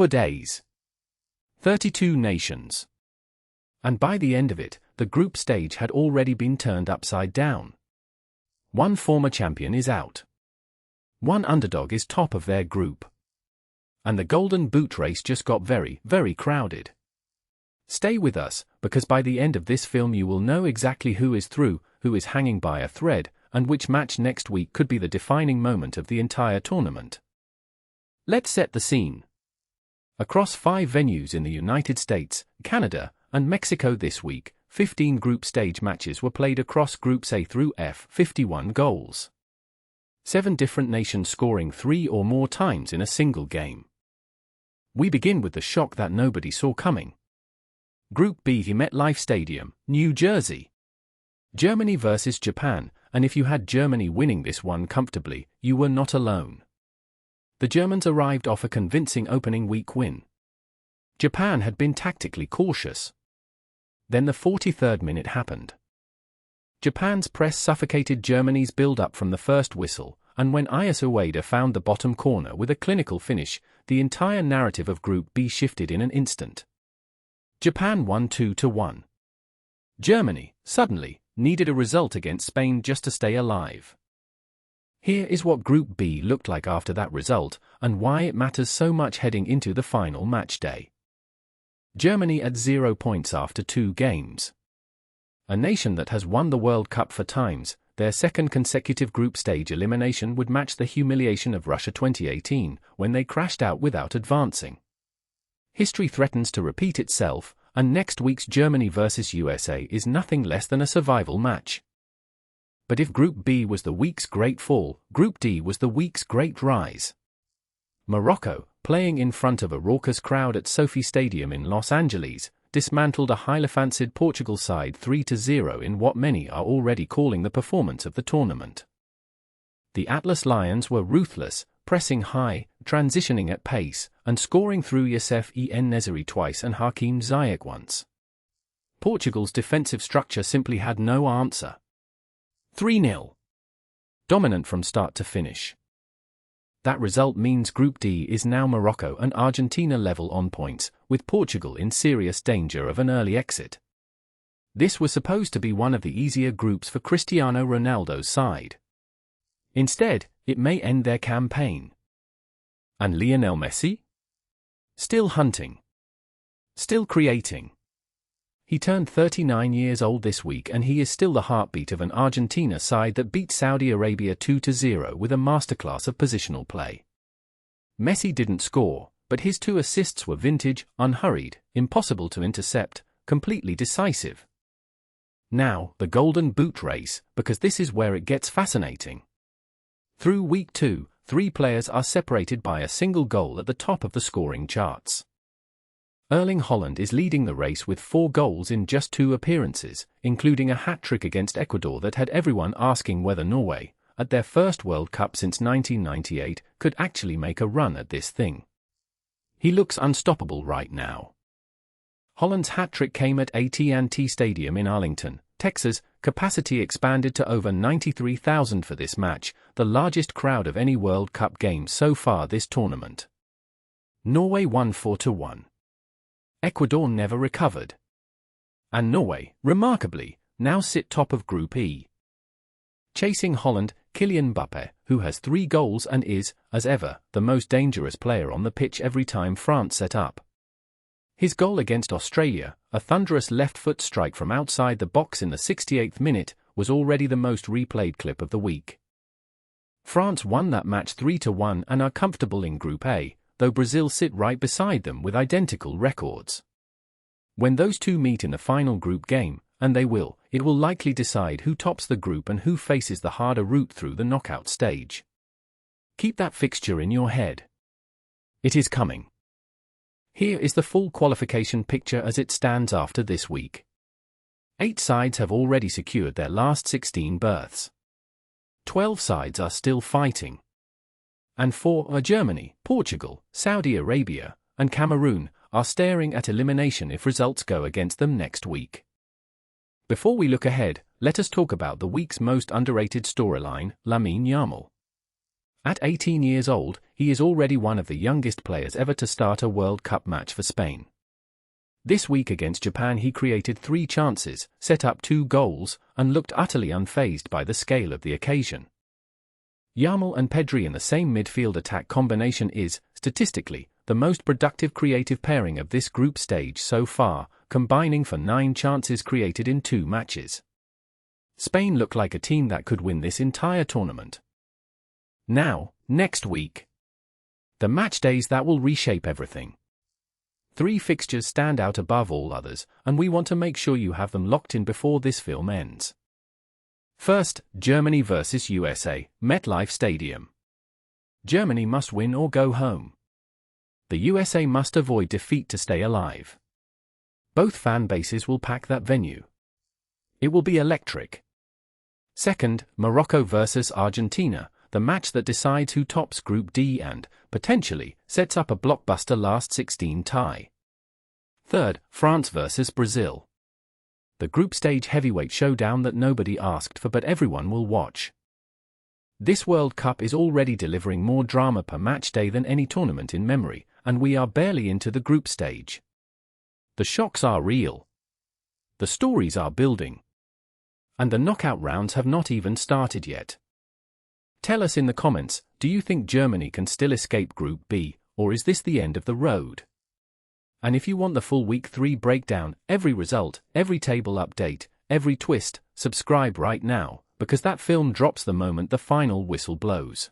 For days. 32 nations. And by the end of it, the group stage had already been turned upside down. One former champion is out. One underdog is top of their group. And the Golden Boot race just got very, very crowded. Stay with us, because by the end of this film you will know exactly who is through, who is hanging by a thread, and which match next week could be the defining moment of the entire tournament. Let's set the scene. Across 5 venues in the United States, Canada, and Mexico this week, 15 group stage matches were played across Groups A through F, 51 goals. 7 different nations scoring 3 or more times in a single game. We begin with the shock that nobody saw coming. Group B, MetLife Stadium, New Jersey. Germany versus Japan, and if you had Germany winning this one comfortably, you were not alone. The Germans arrived off a convincing opening week win. Japan had been tactically cautious. Then the 43rd minute happened. Japan's press suffocated Germany's build-up from the first whistle, and when Ayase Ueda found the bottom corner with a clinical finish, the entire narrative of Group B shifted in an instant. Japan won 2-1. Germany, suddenly, needed a result against Spain just to stay alive. Here is what Group B looked like after that result, and why it matters so much heading into the final match day. Germany at 0 points after 2 games. A nation that has won the World Cup 4 times, their second consecutive group stage elimination would match the humiliation of Russia 2018, when they crashed out without advancing. History threatens to repeat itself, and next week's Germany versus USA is nothing less than a survival match. But if Group B was the week's great fall, Group D was the week's great rise. Morocco, playing in front of a raucous crowd at Sophie Stadium in Los Angeles, dismantled a highly fancied Portugal side 3-0 in what many are already calling the performance of the tournament. The Atlas Lions were ruthless, pressing high, transitioning at pace, and scoring through Youssef En-Nesyri twice and Hakim Ziyech once. Portugal's defensive structure simply had no answer. 3-0. Dominant from start to finish. That result means Group D is now Morocco and Argentina level on points, with Portugal in serious danger of an early exit. This was supposed to be one of the easier groups for Cristiano Ronaldo's side. Instead, it may end their campaign. And Lionel Messi? Still hunting. Still creating. He turned 39 years old this week and he is still the heartbeat of an Argentina side that beat Saudi Arabia 2-0 with a masterclass of positional play. Messi didn't score, but his 2 assists were vintage, unhurried, impossible to intercept, completely decisive. Now, the Golden Boot race, because this is where it gets fascinating. Through week 2, 3 players are separated by a single goal at the top of the scoring charts. Erling Haaland is leading the race with 4 goals in just 2 appearances, including a hat-trick against Ecuador that had everyone asking whether Norway, at their first World Cup since 1998, could actually make a run at this thing. He looks unstoppable right now. Haaland's hat-trick came at AT&T Stadium in Arlington, Texas, capacity expanded to over 93,000 for this match, the largest crowd of any World Cup game so far this tournament. Norway won 4-1. Ecuador never recovered. And Norway, remarkably, now sit top of Group E. Chasing Haaland, Kylian Mbappé, who has 3 goals and is, as ever, the most dangerous player on the pitch every time France set up. His goal against Australia, a thunderous left-foot strike from outside the box in the 68th minute, was already the most replayed clip of the week. France won that match 3-1 and are comfortable in Group A, though Brazil sit right beside them with identical records. When those 2 meet in the final group game, and they will, it will likely decide who tops the group and who faces the harder route through the knockout stage. Keep that fixture in your head. It is coming. Here is the full qualification picture as it stands after this week. 8 sides have already secured their last 16 berths. 12 sides are still fighting. And 4 are Germany, Portugal, Saudi Arabia, and Cameroon, are staring at elimination if results go against them next week. Before we look ahead, let us talk about the week's most underrated storyline, Lamine Yamal. At 18 years old, he is already one of the youngest players ever to start a World Cup match for Spain. This week against Japan he created 3 chances, set up 2 goals, and looked utterly unfazed by the scale of the occasion. Yamal and Pedri in the same midfield attack combination is, statistically, the most productive creative pairing of this group stage so far, combining for 9 chances created in 2 matches. Spain look like a team that could win this entire tournament. Now, next week. The match days that will reshape everything. 3 fixtures stand out above all others, and we want to make sure you have them locked in before this film ends. First, Germany vs USA, MetLife Stadium. Germany must win or go home. The USA must avoid defeat to stay alive. Both fan bases will pack that venue. It will be electric. Second, Morocco vs Argentina, the match that decides who tops Group D and, potentially, sets up a blockbuster last 16 tie. Third, France vs Brazil. The group stage heavyweight showdown that nobody asked for but everyone will watch. This World Cup is already delivering more drama per match day than any tournament in memory, and we are barely into the group stage. The shocks are real. The stories are building. And the knockout rounds have not even started yet. Tell us in the comments, do you think Germany can still escape Group B, or is this the end of the road? And if you want the full Week 3 breakdown, every result, every table update, every twist, subscribe right now, because that film drops the moment the final whistle blows.